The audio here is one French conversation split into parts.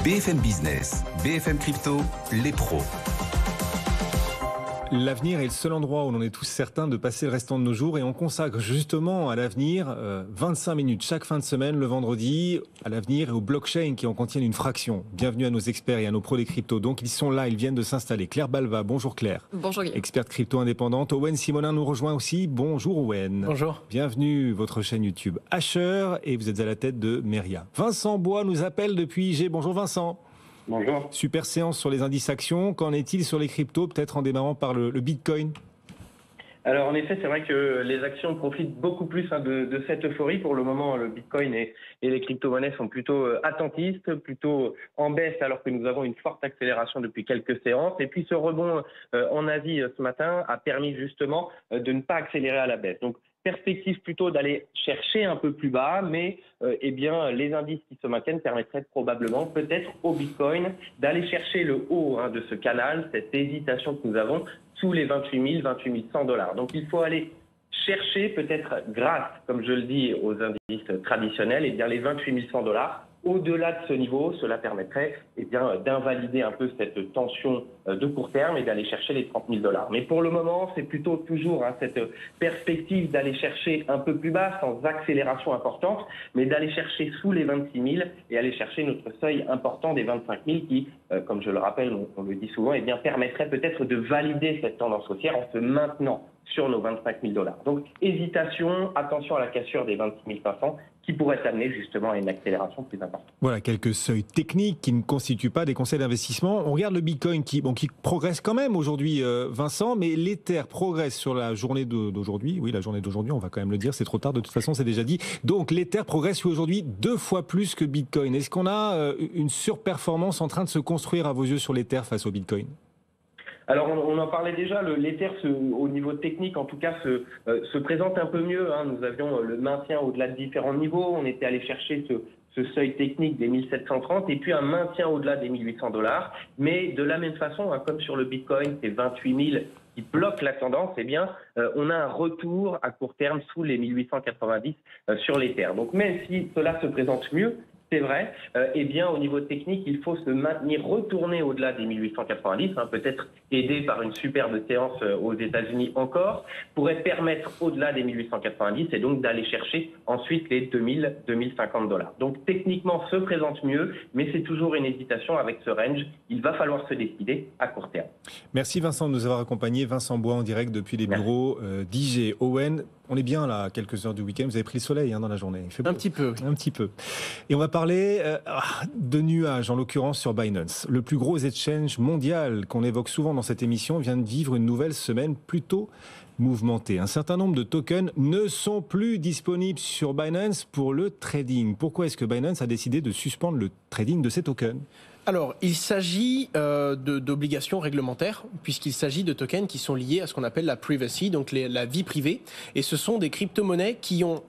BFM Business, BFM Crypto, les pros. L'avenir est le seul endroit où l'on est tous certains de passer le restant de nos jours et on consacre justement à l'avenir 25 minutes chaque fin de semaine, le vendredi, à l'avenir et aux blockchains qui en contiennent une fraction. Bienvenue à nos experts et à nos pros des cryptos. Donc ils sont là, ils viennent de s'installer. Claire Balva, bonjour Claire. Bonjour Guillaume. Experte crypto indépendante. Owen Simonin nous rejoint aussi. Bonjour Owen. Bonjour. Bienvenue, votre chaîne YouTube Asher et vous êtes à la tête de Meria. Vincent Bois nous appelle depuis IG. Bonjour Vincent. Bonjour. Super séance sur les indices actions. Qu'en est-il sur les cryptos, peut-être en démarrant par le Bitcoin? Alors en effet, c'est vrai que les actions profitent beaucoup plus de cette euphorie. Pour le moment, le Bitcoin et les crypto-monnaies sont plutôt attentistes, plutôt en baisse, alors que nous avons une forte accélération depuis quelques séances. Et puis ce rebond en Asie ce matin a permis justement de ne pas accélérer à la baisse. Donc perspective plutôt d'aller chercher un peu plus bas, mais les indices qui se maintiennent permettraient probablement, peut-être au Bitcoin, d'aller chercher le haut de ce canal, cette hésitation que nous avons sous les 28 100 $. Donc il faut aller chercher, peut-être grâce, comme je le dis, aux indices traditionnels, les 28 100 $. Au-delà de ce niveau, cela permettrait d'invalider un peu cette tension de court terme et d'aller chercher les 30 000 $. Mais pour le moment, c'est plutôt toujours cette perspective d'aller chercher un peu plus bas, sans accélération importante, mais d'aller chercher sous les 26 000 et aller chercher notre seuil important des 25 000 qui, comme je le rappelle, on le dit souvent, permettrait peut-être de valider cette tendance haussière en se maintenant sur nos 25 000 $. Donc, hésitation, attention à la cassure des 26 500 qui pourrait amener justement à une accélération plus importante. Voilà, quelques seuils techniques qui ne constituent pas des conseils d'investissement. On regarde le Bitcoin qui progresse quand même aujourd'hui, Vincent, mais l'Ether progresse sur la journée d'aujourd'hui. Oui, la journée d'aujourd'hui, on va quand même le dire, c'est trop tard, de toute façon, c'est déjà dit. Donc, l'Ether progresse aujourd'hui 2 fois plus que Bitcoin. Est-ce qu'on a une surperformance en train de se construire à vos yeux sur l'Ether face au Bitcoin ? Alors, on en parlait déjà, l'Ether, au niveau technique, en tout cas, se présente un peu mieux. Nous avions le maintien au-delà de différents niveaux. On était allé chercher ce seuil technique des 1730 et puis un maintien au-delà des 1800 $. Mais de la même façon, comme sur le Bitcoin, c'est 28 000 qui bloquent la tendance, on a un retour à court terme sous les 1890 sur l'Ether. Donc, même si cela se présente mieux, c'est vrai, au niveau technique, il faut se maintenir, retourner au-delà des 1890, peut-être aidé par une superbe séance aux États-Unis encore, pourrait permettre au-delà des 1890 et donc d'aller chercher ensuite les 2000, 2050 $. Donc techniquement, se présente mieux, mais c'est toujours une hésitation avec ce range. Il va falloir se décider à court terme. Merci Vincent de nous avoir accompagnés. Vincent Bois en direct depuis les bureaux d'IG. Owen, on est bien là, à quelques heures du week-end. Vous avez pris le soleil dans la journée. Il fait beau. Un petit peu. Un petit peu. Et on va parler de nuages, en l'occurrence sur Binance. Le plus gros exchange mondial qu'on évoque souvent dans cette émission vient de vivre une nouvelle semaine plutôt mouvementée. Un certain nombre de tokens ne sont plus disponibles sur Binance pour le trading. Pourquoi est-ce que Binance a décidé de suspendre le trading de ces tokens ? Alors, il s'agit d'obligations réglementaires, puisqu'il s'agit de tokens qui sont liés à ce qu'on appelle la privacy, donc la vie privée. Et ce sont des crypto-monnaies qui ont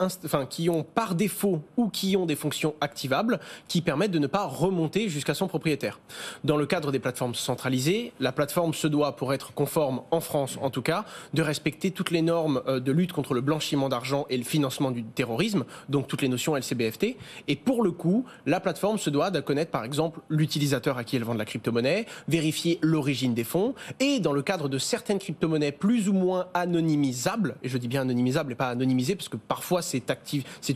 par défaut ou qui ont des fonctions activables qui permettent de ne pas remonter jusqu'à son propriétaire. Dans le cadre des plateformes centralisées, la plateforme se doit, pour être conforme en France en tout cas, de respecter toutes les normes de lutte contre le blanchiment d'argent et le financement du terrorisme, donc toutes les notions LCBFT. Et pour le coup, la plateforme se doit de connaître par exemple l'utilisation à qui elle vend de la crypto-monnaie, vérifier l'origine des fonds et dans le cadre de certaines crypto-monnaies plus ou moins anonymisables, et je dis bien anonymisables et pas anonymisées parce que parfois c'est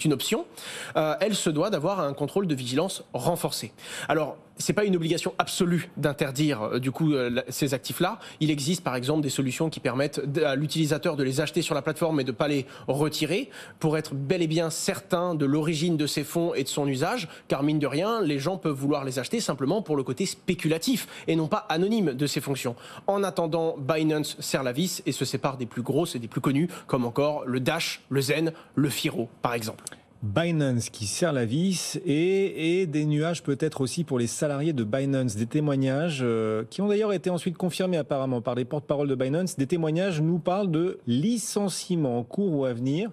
une option, elle se doit d'avoir un contrôle de vigilance renforcé. Alors, c'est pas une obligation absolue d'interdire ces actifs-là. Il existe par exemple des solutions qui permettent à l'utilisateur de les acheter sur la plateforme et de pas les retirer pour être bel et bien certain de l'origine de ces fonds et de son usage, car mine de rien, les gens peuvent vouloir les acheter simplement pour le côté spéculatif et non pas anonyme de ces fonctions. En attendant, Binance serre la vis et se sépare des plus grosses et des plus connus, comme encore le Dash, le Zen, le Firo par exemple. Binance qui serre la vis et des nuages peut-être aussi pour les salariés de Binance. Des témoignages qui ont d'ailleurs été ensuite confirmés apparemment par les porte-paroles de Binance. Des témoignages nous parlent de licenciements en cours ou à venir.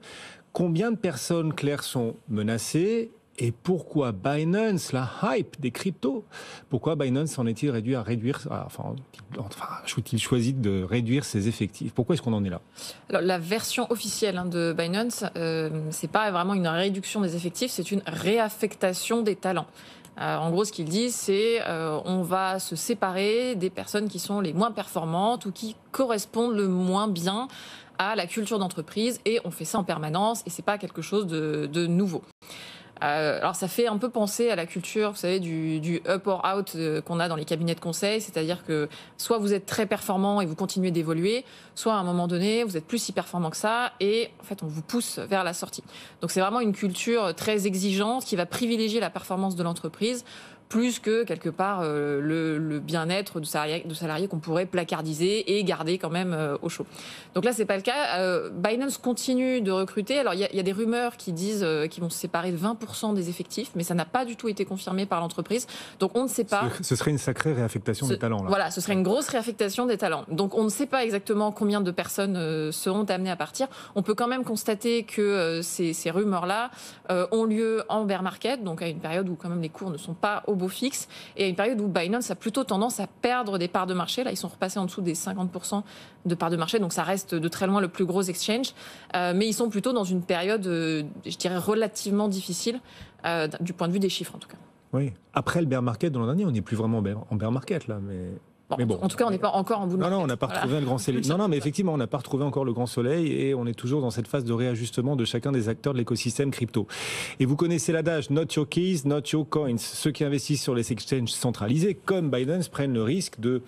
Combien de personnes, Claire, sont menacées ? Et pourquoi Binance, la hype des cryptos, pourquoi Binance en est-il réduit à réduire, a-t-il choisi de réduire ses effectifs ? Pourquoi est-ce qu'on en est là ? Alors, la version officielle de Binance, c'est pas vraiment une réduction des effectifs, c'est une réaffectation des talents. En gros, ce qu'ils disent, c'est on va se séparer des personnes qui sont les moins performantes ou qui correspondent le moins bien à la culture d'entreprise, et on fait ça en permanence, et c'est pas quelque chose de nouveau. Alors ça fait un peu penser à la culture, vous savez, du up or out qu'on a dans les cabinets de conseil, c'est-à-dire que soit vous êtes très performant et vous continuez d'évoluer, soit à un moment donné, vous êtes plus si performant que ça et en fait on vous pousse vers la sortie. Donc c'est vraiment une culture très exigeante qui va privilégier la performance de l'entreprise plus que quelque part le bien-être de salariés qu'on pourrait placardiser et garder quand même au chaud. Donc là, c'est pas le cas. Binance continue de recruter. Alors, il y a des rumeurs qui disent qu'ils vont se séparer de 20% des effectifs, mais ça n'a pas du tout été confirmé par l'entreprise. Donc, on ne sait pas. Ce serait une sacrée réaffectation des talents, là. Voilà, ce serait une grosse réaffectation des talents. Donc, on ne sait pas exactement combien de personnes seront amenées à partir. On peut quand même constater que ces rumeurs-là ont lieu en bear market, donc à une période où quand même les cours ne sont pas au beau fixe, et à une période où Binance a plutôt tendance à perdre des parts de marché. Là, ils sont repassés en dessous des 50% de parts de marché, donc ça reste de très loin le plus gros exchange, mais ils sont plutôt dans une période, je dirais, relativement difficile, du point de vue des chiffres en tout cas. Oui. Après le bear market de l'an dernier, on n'est plus vraiment en bear market là, mais bon. En tout cas, on n'est pas encore en bout de market. Non, on n'a pas retrouvé le grand soleil. Non, mais effectivement, on n'a pas retrouvé encore le grand soleil et on est toujours dans cette phase de réajustement de chacun des acteurs de l'écosystème crypto. Et vous connaissez l'adage not your keys, not your coins. Ceux qui investissent sur les exchanges centralisés, comme Binance, prennent le risque de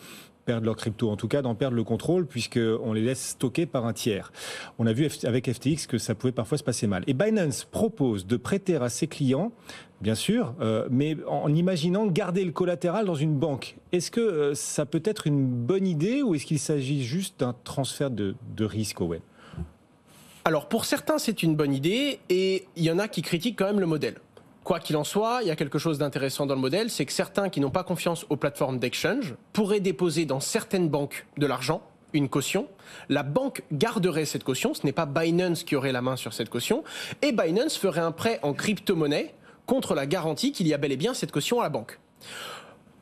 perdre leur crypto, en tout cas d'en perdre le contrôle, puisqu'on les laisse stocker par un tiers. On a vu avec FTX que ça pouvait parfois se passer mal. Et Binance propose de prêter à ses clients, bien sûr, mais en imaginant garder le collatéral dans une banque. Est-ce que ça peut être une bonne idée ou est-ce qu'il s'agit juste d'un transfert de risque, Owen ? Alors pour certains, c'est une bonne idée et il y en a qui critiquent quand même le modèle. Quoi qu'il en soit, il y a quelque chose d'intéressant dans le modèle, c'est que certains qui n'ont pas confiance aux plateformes d'exchange pourraient déposer dans certaines banques de l'argent, une caution. La banque garderait cette caution, ce n'est pas Binance qui aurait la main sur cette caution, et Binance ferait un prêt en crypto-monnaie contre la garantie qu'il y a bel et bien cette caution à la banque.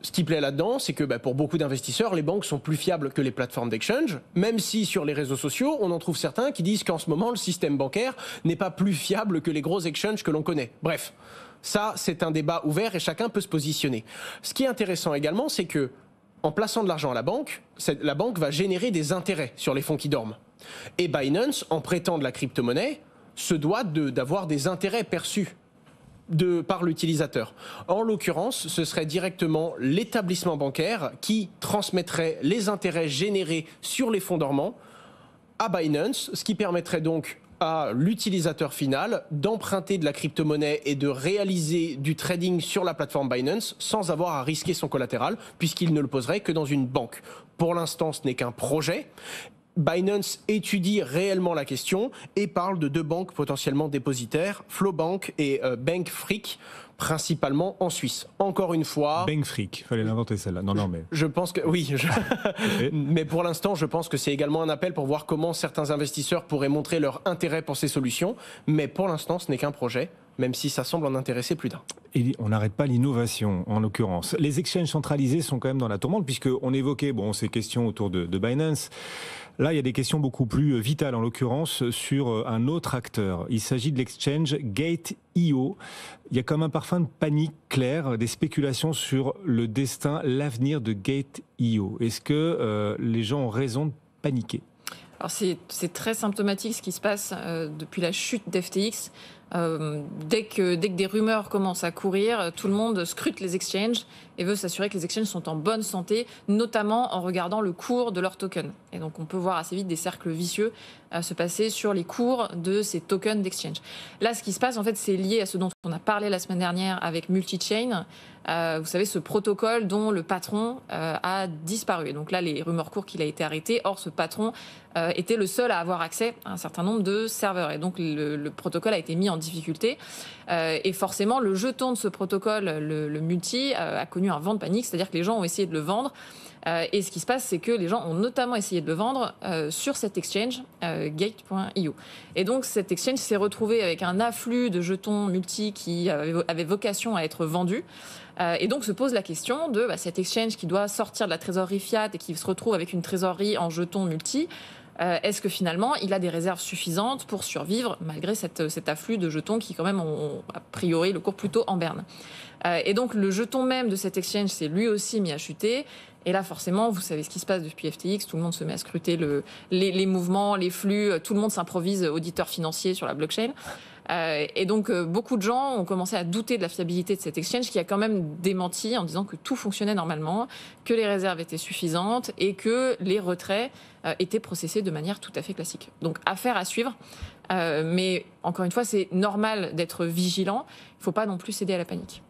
Ce qui plaît là-dedans, c'est que pour beaucoup d'investisseurs, les banques sont plus fiables que les plateformes d'exchange, même si sur les réseaux sociaux, on en trouve certains qui disent qu'en ce moment, le système bancaire n'est pas plus fiable que les gros exchanges que l'on connaît. Bref, ça, c'est un débat ouvert et chacun peut se positionner. Ce qui est intéressant également, c'est que en plaçant de l'argent à la banque va générer des intérêts sur les fonds qui dorment. Et Binance, en prêtant de la crypto-monnaie, se doit d'avoir des intérêts perçus par l'utilisateur. En l'occurrence, ce serait directement l'établissement bancaire qui transmettrait les intérêts générés sur les fonds dormants à Binance, ce qui permettrait donc à l'utilisateur final d'emprunter de la crypto-monnaie et de réaliser du trading sur la plateforme Binance sans avoir à risquer son collatéral, puisqu'il ne le poserait que dans une banque. Pour l'instant, ce n'est qu'un projet. Binance étudie réellement la question et parle de 2 banques potentiellement dépositaires, Flowbank et Bankfreak, principalement en Suisse. Encore une fois... Bankfreak, fallait l'inventer celle-là. Non, mais... Je pense que... Oui, mais pour l'instant, je pense que c'est également un appel pour voir comment certains investisseurs pourraient montrer leur intérêt pour ces solutions. Mais pour l'instant, ce n'est qu'un projet, même si ça semble en intéresser plus d'un. Et on n'arrête pas l'innovation, en l'occurrence. Les exchanges centralisés sont quand même dans la tourmente, puisqu'on évoquait ces questions autour de Binance. Là, il y a des questions beaucoup plus vitales, en l'occurrence, sur un autre acteur. Il s'agit de l'exchange Gate.io. Il y a comme un parfum de panique clair, des spéculations sur le destin, l'avenir de Gate.io. Est-ce que les gens ont raison de paniquer ? Alors c'est très symptomatique ce qui se passe depuis la chute d'FTX. Dès que des rumeurs commencent à courir, tout le monde scrute les exchanges et veut s'assurer que les exchanges sont en bonne santé, notamment en regardant le cours de leurs tokens. Et donc on peut voir assez vite des cercles vicieux se passer sur les cours de ces tokens d'exchange. Là, ce qui se passe, en fait, c'est lié à ce dont on a parlé la semaine dernière avec Multichain. Vous savez, ce protocole dont le patron a disparu. Et donc là, les rumeurs courent qu'il a été arrêté. Or, ce patron était le seul à avoir accès à un certain nombre de serveurs. Et donc, le protocole a été mis en difficulté. Et forcément, le jeton de ce protocole, le multi, a connu un vent de panique. C'est-à-dire que les gens ont essayé de le vendre. Et ce qui se passe, c'est que les gens ont notamment essayé de le vendre sur cet exchange, Gate.io. Et donc, cet exchange s'est retrouvé avec un afflux de jetons multi qui avaient vocation à être vendus. Et donc, se pose la question de cet exchange qui doit sortir de la trésorerie fiat et qui se retrouve avec une trésorerie en jetons multi. est-ce que finalement il a des réserves suffisantes pour survivre malgré cet afflux de jetons qui quand même ont a priori le cours plutôt en berne. Et donc le jeton même de cet exchange s'est lui aussi mis à chuter. Et là, forcément, vous savez ce qui se passe depuis FTX. Tout le monde se met à scruter les mouvements, les flux. Tout le monde s'improvise auditeur financier sur la blockchain. Et donc, beaucoup de gens ont commencé à douter de la fiabilité de cet exchange qui a quand même démenti en disant que tout fonctionnait normalement, que les réserves étaient suffisantes et que les retraits étaient processés de manière tout à fait classique. Donc, affaire à suivre. Mais encore une fois, c'est normal d'être vigilant. Il ne faut pas non plus céder à la panique.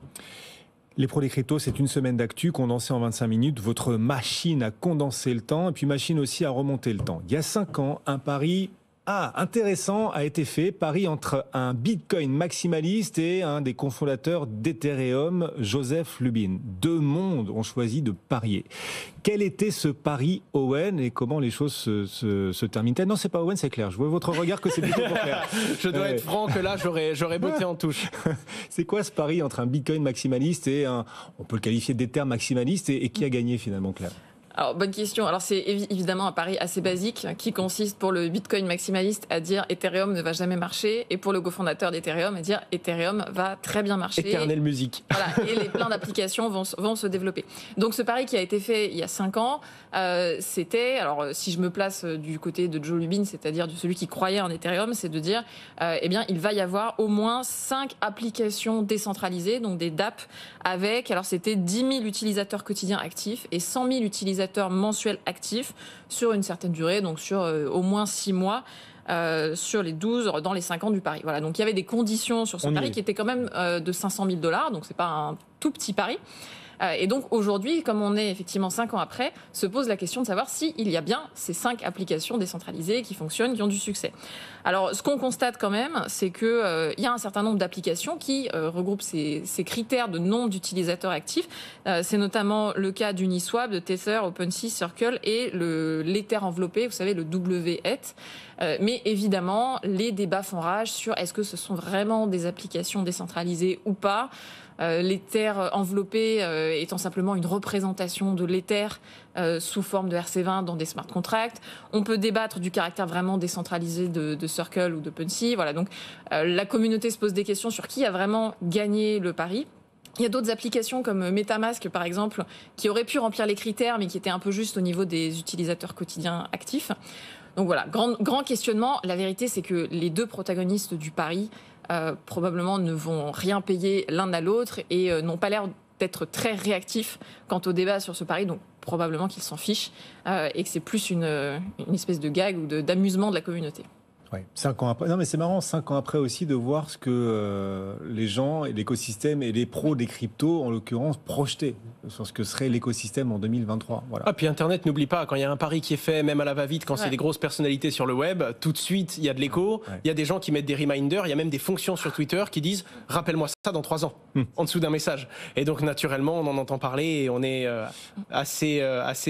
Les pros des cryptos, c'est une semaine d'actu condensée en 25 minutes. Votre machine à condenser le temps et puis machine aussi à remonter le temps. Il y a 5 ans, un pari intéressant a été fait. Pari entre un Bitcoin maximaliste et un des cofondateurs d'Ethereum, Joseph Lubin. 2 mondes ont choisi de parier. Quel était ce pari, Owen, et comment les choses se terminent-elles? Non, c'est pas Owen, c'est Claire. Je vois votre regard que c'est plutôt pour Claire. Je dois être franc que là, j'aurais botté en touche. C'est quoi ce pari entre un Bitcoin maximaliste et on peut le qualifier d'Ether maximaliste, et qui a gagné finalement, Claire? Alors, bonne question. Alors, c'est évidemment un pari assez basique qui consiste pour le Bitcoin maximaliste à dire Ethereum ne va jamais marcher et pour le cofondateur d'Ethereum à dire Ethereum va très bien marcher. Éternelle musique. Voilà, et plein d'applications vont se développer. Donc, ce pari qui a été fait il y a 5 ans, c'était, alors si je me place du côté de Joe Lubin, c'est-à-dire de celui qui croyait en Ethereum, c'est de dire, eh bien, il va y avoir au moins 5 applications décentralisées, donc des DApp, avec, alors c'était 10 000 utilisateurs quotidiens actifs et 100 000 utilisateurs mensuels actifs sur une certaine durée, donc sur au moins 6 mois. Sur les 12, dans les 5 ans du pari. Voilà, donc il y avait des conditions sur ce pari qui étaient quand même de $500 000, donc c'est pas un tout petit pari. Et donc aujourd'hui, comme on est effectivement 5 ans après, se pose la question de savoir s'il y a bien ces 5 applications décentralisées qui fonctionnent, qui ont du succès. Alors ce qu'on constate quand même, c'est qu'il y a un certain nombre d'applications qui regroupent ces critères de nombre d'utilisateurs actifs. C'est notamment le cas d'Uniswap, de Tether, OpenSea, Circle et l'Ether enveloppé, vous savez, le WETH. Mais évidemment, les débats font rage sur est-ce que ce sont vraiment des applications décentralisées ou pas. L'Ether enveloppé étant simplement une représentation de l'Ether sous forme de RC20 dans des smart contracts. On peut débattre du caractère vraiment décentralisé de Circle ou de OpenSea. Voilà, donc la communauté se pose des questions sur qui a vraiment gagné le pari. Il y a d'autres applications comme MetaMask, par exemple, qui auraient pu remplir les critères, mais qui étaient un peu juste au niveau des utilisateurs quotidiens actifs. Donc voilà, grand questionnement. La vérité, c'est que les 2 protagonistes du pari probablement ne vont rien payer l'un à l'autre et n'ont pas l'air d'être très réactifs quant au débat sur ce pari. Donc probablement qu'ils s'en fichent et que c'est plus une espèce de gag ou d'amusement de la communauté. Ouais, 5 ans après. Non, mais c'est marrant, 5 ans après aussi, de voir ce que les gens et l'écosystème et les pros des cryptos, en l'occurrence, projetaient sur ce que serait l'écosystème en 2023. Voilà. Ah, puis Internet, n'oublie pas, quand il y a un pari qui est fait, même à la va-vite, quand c'est des grosses personnalités sur le web, tout de suite, il y a de l'écho. Il y a des gens qui mettent des reminders. Il y a même des fonctions sur Twitter qui disent « Rappelle-moi ça dans 3 ans », en dessous d'un message. Et donc, naturellement, on en entend parler et on est assez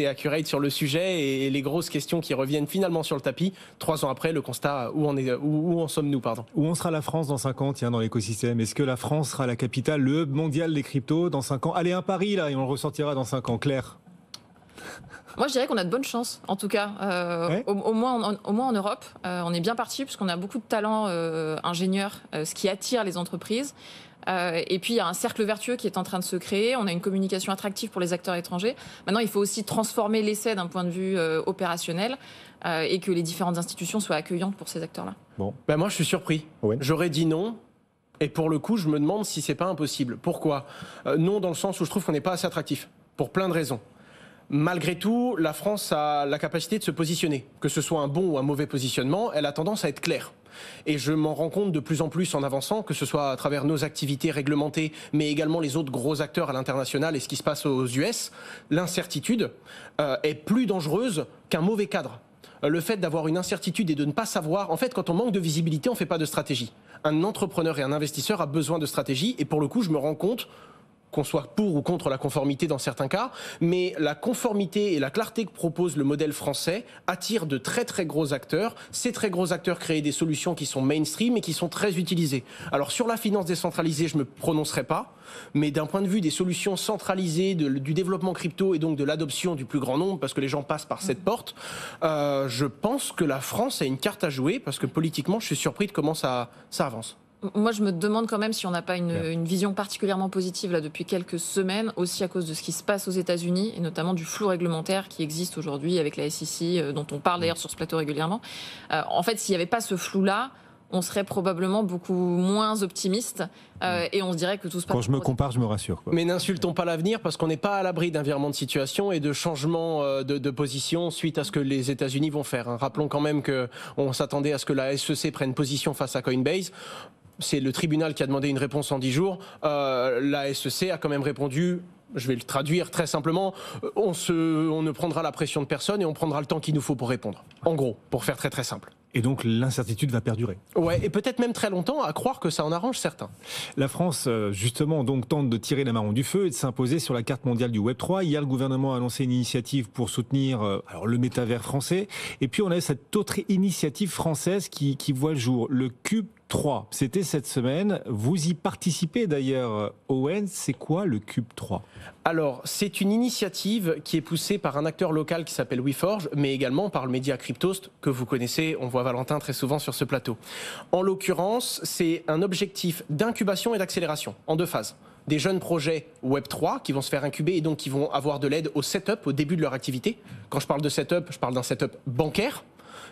accurate sur le sujet. Et les grosses questions qui reviennent finalement sur le tapis, 3 ans après, le constat... Où en sommes-nous, pardon? Où en sera la France dans 5 ans, tiens, dans l'écosystème? Est-ce que la France sera la capitale, le hub mondial des cryptos dans 5 ans? Allez, un pari, là, et on le ressortira dans 5 ans. Claire? Moi, je dirais qu'on a de bonnes chances, en tout cas. Au moins en Europe, on est bien parti, puisqu'on a beaucoup de talents ingénieurs, ce qui attire les entreprises. Et puis, il y a un cercle vertueux qui est en train de se créer. On a une communication attractive pour les acteurs étrangers. Maintenant, il faut aussi transformer l'essai d'un point de vue opérationnel et que les différentes institutions soient accueillantes pour ces acteurs-là. Bon. Ben moi, je suis surpris. Ouais. J'aurais dit non. Et pour le coup, je me demande si c'est pas impossible. Pourquoi? Non, dans le sens où je trouve qu'on n'est pas assez attractif. Pour plein de raisons. Malgré tout, la France a la capacité de se positionner. Que ce soit un bon ou un mauvais positionnement, elle a tendance à être claire. Et je m'en rends compte de plus en plus en avançant, que ce soit à travers nos activités réglementées, mais également les autres gros acteurs à l'international et ce qui se passe aux US. L'incertitude est plus dangereuse qu'un mauvais cadre. Le fait d'avoir une incertitude et de ne pas savoir... En fait, quand on manque de visibilité, on ne fait pas de stratégie. Un entrepreneur et un investisseur a besoin de stratégie. Et pour le coup, je me rends compte qu'on soit pour ou contre la conformité dans certains cas, mais la conformité et la clarté que propose le modèle français attire de très très gros acteurs. Ces très gros acteurs créent des solutions qui sont mainstream et qui sont très utilisées. Alors sur la finance décentralisée, je ne me prononcerai pas, mais d'un point de vue des solutions centralisées, du développement crypto et donc de l'adoption du plus grand nombre, parce que les gens passent par cette porte, je pense que la France a une carte à jouer, parce que politiquement, je suis surpris de comment ça avance. Moi, je me demande quand même si on n'a pas une vision particulièrement positive là depuis quelques semaines, aussi à cause de ce qui se passe aux États-Unis et notamment du flou réglementaire qui existe aujourd'hui avec la SEC, dont on parle d'ailleurs sur ce plateau régulièrement. En fait, s'il n'y avait pas ce flou-là, on serait probablement beaucoup moins optimiste et on se dirait que tout se passe. Quand je me compare, je me rassure, quoi. Mais n'insultons pas l'avenir parce qu'on n'est pas à l'abri d'un virement de situation et de changement de position suite à ce que les États-Unis vont faire. Rappelons quand même qu'on s'attendait à ce que la SEC prenne position face à Coinbase. C'est le tribunal qui a demandé une réponse en 10 jours. La SEC a quand même répondu, je vais le traduire très simplement, on ne prendra la pression de personne et on prendra le temps qu'il nous faut pour répondre. En gros, pour faire très très simple. Et donc l'incertitude va perdurer. Ouais, et peut-être même très longtemps, à croire que ça en arrange certains. La France, justement, donc tente de tirer la marron du feu et de s'imposer sur la carte mondiale du Web3. Hier, le gouvernement a annoncé une initiative pour soutenir le métavers français. Et puis, on a cette autre initiative française qui voit le jour, le Cube 3. C'était cette semaine. Vous y participez d'ailleurs, Owen. C'est quoi le Cube 3 ? Alors, c'est une initiative qui est poussée par un acteur local qui s'appelle WeForge, mais également par le média Cryptost, que vous connaissez. On voit Valentin très souvent sur ce plateau. En l'occurrence, c'est un objectif d'incubation et d'accélération en 2 phases. Des jeunes projets Web3 qui vont se faire incuber et donc qui vont avoir de l'aide au setup, au début de leur activité. Quand je parle de setup, je parle d'un setup bancaire,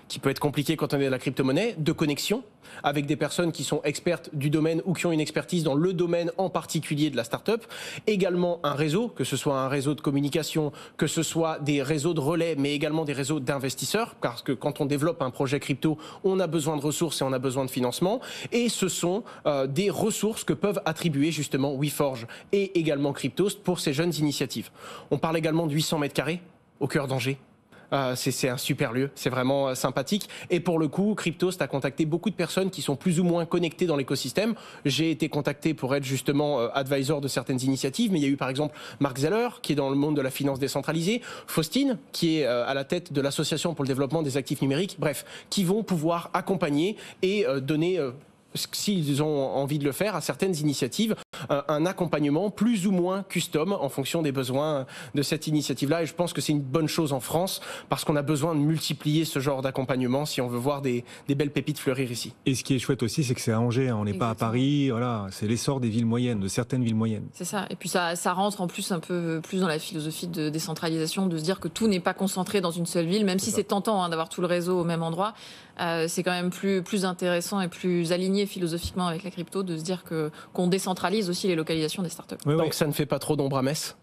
qui peut être compliqué quand on est de la crypto-monnaie, de connexion avec des personnes qui sont expertes du domaine ou qui ont une expertise dans le domaine en particulier de la start-up. Également un réseau, que ce soit un réseau de communication, que ce soit des réseaux de relais, mais également des réseaux d'investisseurs, parce que quand on développe un projet crypto, on a besoin de ressources et on a besoin de financement. Et ce sont des ressources que peuvent attribuer justement WeForge et également Cryptost pour ces jeunes initiatives. On parle également de 800 mètres carrés au cœur d'Angers. C'est un super lieu, c'est vraiment sympathique. Et pour le coup, Cryptost a contacté beaucoup de personnes qui sont plus ou moins connectées dans l'écosystème. J'ai été contacté pour être justement advisor de certaines initiatives, mais il y a eu par exemple Mark Zeller, qui est dans le monde de la finance décentralisée, Faustine, qui est à la tête de l'Association pour le développement des actifs numériques, bref, qui vont pouvoir accompagner et donner... s'ils ont envie de le faire, à certaines initiatives, un accompagnement plus ou moins custom en fonction des besoins de cette initiative-là. Et je pense que c'est une bonne chose en France parce qu'on a besoin de multiplier ce genre d'accompagnement si on veut voir des belles pépites fleurir ici. Et ce qui est chouette aussi, c'est que c'est à Angers, on n'est pas à Paris, voilà, c'est l'essor des villes moyennes, de certaines villes moyennes. C'est ça, et puis ça rentre en plus un peu plus dans la philosophie de décentralisation, de se dire que tout n'est pas concentré dans une seule ville, même si c'est tentant d'avoir tout le réseau au même endroit. C'est quand même plus intéressant et plus aligné philosophiquement avec la crypto de se dire qu'on décentralise aussi les localisations des startups. Oui, donc ça ne fait pas trop d'ombre à Metz.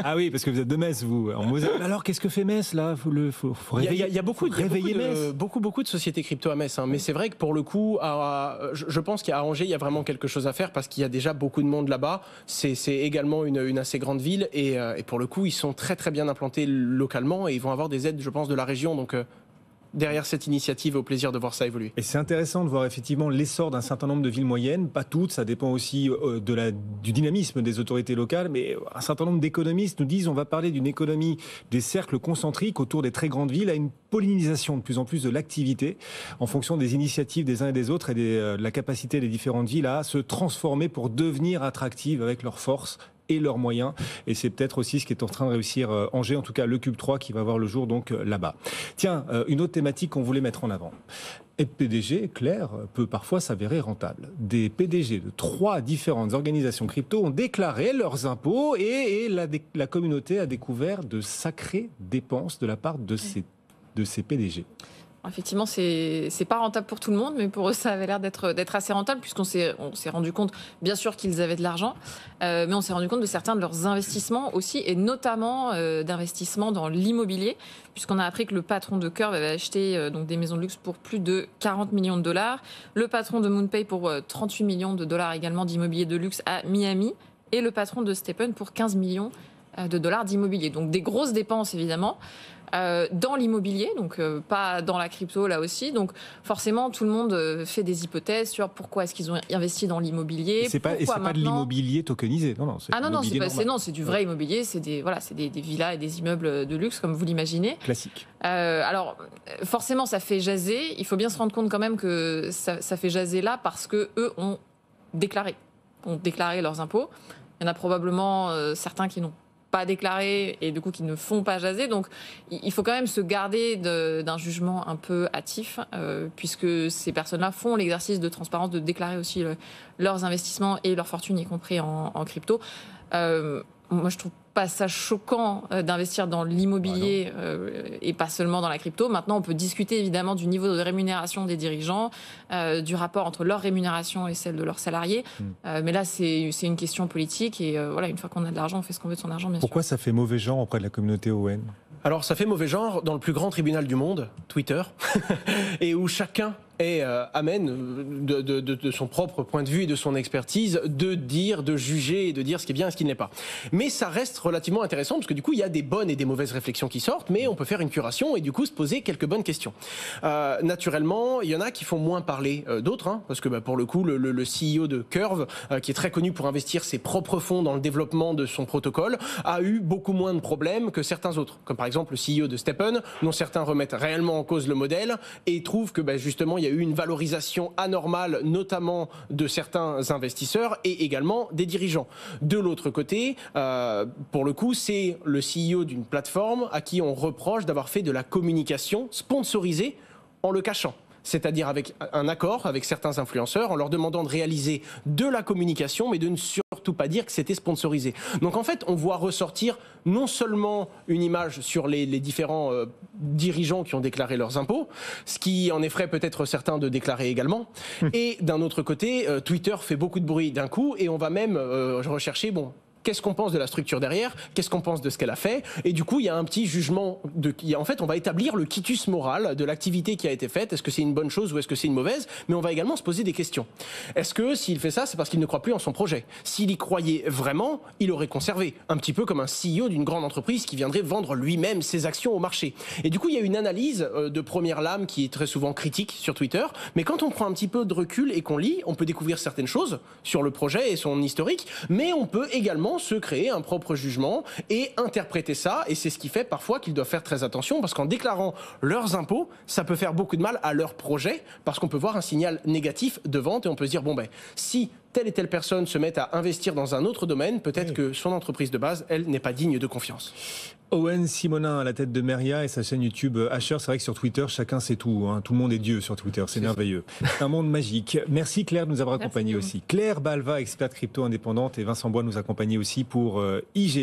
Ah oui, parce que vous êtes de Metz, vous, en Moselle. Alors qu'est-ce que fait Metz là ? Faut réveiller. Il y a beaucoup de sociétés crypto à Metz, hein, mais c'est vrai que pour le coup, je pense qu'à Angers, il y a vraiment quelque chose à faire parce qu'il y a déjà beaucoup de monde là-bas. C'est également une assez grande ville et pour le coup, ils sont très très bien implantés localement et ils vont avoir des aides, je pense, de la région. Donc derrière cette initiative, au plaisir de voir ça évoluer. Et c'est intéressant de voir effectivement l'essor d'un certain nombre de villes moyennes, pas toutes, ça dépend aussi du dynamisme des autorités locales, mais un certain nombre d'économistes nous disent on va parler d'une économie des cercles concentriques autour des très grandes villes, à une pollinisation de plus en plus de l'activité en fonction des initiatives des uns et des autres et de la capacité des différentes villes à se transformer pour devenir attractives avec leurs forces et leurs moyens. Et c'est peut-être aussi ce qui est en train de réussir Angers, en tout cas le Cube 3 qui va voir le jour donc là-bas. Tiens, une autre thématique qu'on voulait mettre en avant. Être PDG, Claire, peut parfois s'avérer rentable. Des PDG de 3 différentes organisations crypto ont déclaré leurs impôts et la communauté a découvert de sacrées dépenses de la part de ces PDG. Effectivement, c'est pas rentable pour tout le monde, mais pour eux, ça avait l'air d'être assez rentable, puisqu'on s'est rendu compte, bien sûr, qu'ils avaient de l'argent, mais on s'est rendu compte de certains de leurs investissements aussi, et notamment d'investissements dans l'immobilier, puisqu'on a appris que le patron de Curve avait acheté donc des maisons de luxe pour plus de 40 millions de dollars, le patron de MoonPay pour 38 millions de dollars également d'immobilier de luxe à Miami, et le patron de Stephen pour 15 millions de dollars d'immobilier. Donc des grosses dépenses évidemment. Dans l'immobilier, donc pas dans la crypto là aussi. Donc forcément, tout le monde fait des hypothèses sur pourquoi est-ce qu'ils ont investi dans l'immobilier. C'est pas de l'immobilier tokenisé, non. C'est du vrai immobilier. C'est des villas et des immeubles de luxe comme vous l'imaginez. Classique. Alors forcément, ça fait jaser. Il faut bien se rendre compte quand même que ça fait jaser là parce que eux ont déclaré leurs impôts. Il y en a probablement certains qui n'ont pas déclarés et du coup qui ne font pas jaser. Donc il faut quand même se garder d'un jugement un peu hâtif puisque ces personnes-là font l'exercice de transparence, de déclarer aussi leurs investissements et leurs fortunes, y compris en crypto. Moi, je trouve pas ça choquant d'investir dans l'immobilier et pas seulement dans la crypto. Maintenant, on peut discuter évidemment du niveau de rémunération des dirigeants, du rapport entre leur rémunération et celle de leurs salariés. Mais là, c'est une question politique et voilà, une fois qu'on a de l'argent, on fait ce qu'on veut de son argent, bien sûr. Pourquoi ça fait mauvais genre auprès de la communauté Owen ? Alors, ça fait mauvais genre dans le plus grand tribunal du monde, Twitter, et où chacun amène de son propre point de vue et de son expertise de juger et de dire ce qui est bien et ce qui ne l'est pas. Mais ça reste relativement intéressant parce que du coup il y a des bonnes et des mauvaises réflexions qui sortent, mais on peut faire une curation et du coup se poser quelques bonnes questions. Naturellement, il y en a qui font moins parler d'autres, parce que pour le coup le CEO de Curve, qui est très connu pour investir ses propres fonds dans le développement de son protocole, a eu beaucoup moins de problèmes que certains autres, comme par exemple le CEO de Steppen, dont certains remettent réellement en cause le modèle et trouvent que justement il y a eu une valorisation anormale, notamment de certains investisseurs et également des dirigeants. De l'autre côté, pour le coup, c'est le CEO d'une plateforme à qui on reproche d'avoir fait de la communication sponsorisée en le cachant. C'est-à-dire avec un accord avec certains influenceurs en leur demandant de réaliser de la communication, mais de ne surtout pas dire que c'était sponsorisé. Donc en fait, on voit ressortir non seulement une image sur les différents dirigeants qui ont déclaré leurs impôts, ce qui en effraie peut-être certains de déclarer également, et d'un autre côté, Twitter fait beaucoup de bruit d'un coup, et on va même rechercher, qu'est-ce qu'on pense de la structure derrière, qu'est-ce qu'on pense de ce qu'elle a fait, et du coup il y a un petit jugement, en fait on va établir le quitus moral de l'activité qui a été faite, est-ce que c'est une bonne chose ou est-ce que c'est une mauvaise, mais on va également se poser des questions. Est-ce que s'il fait ça, c'est parce qu'il ne croit plus en son projet ? S'il y croyait vraiment, il aurait conservé, un petit peu comme un CEO d'une grande entreprise qui viendrait vendre lui-même ses actions au marché. Et du coup il y a une analyse de première lame qui est très souvent critique sur Twitter, mais quand on prend un petit peu de recul et qu'on lit, on peut découvrir certaines choses sur le projet et son historique, mais on peut également se créer un propre jugement et interpréter ça, et c'est ce qui fait parfois qu'ils doivent faire très attention, parce qu'en déclarant leurs impôts, ça peut faire beaucoup de mal à leur projet, parce qu'on peut voir un signal négatif de vente, et on peut se dire, si telle et telle personne se met à investir dans un autre domaine, peut-être que son entreprise de base, elle, n'est pas digne de confiance. Owen Simonin à la tête de Meria et sa chaîne YouTube Asher. C'est vrai que sur Twitter, chacun sait tout. Tout le monde est Dieu sur Twitter. C'est merveilleux. C'est un monde magique. Merci Claire de nous avoir accompagnés aussi. Claire Balva, experte crypto indépendante, et Vincent Bois nous accompagnaient aussi pour IG.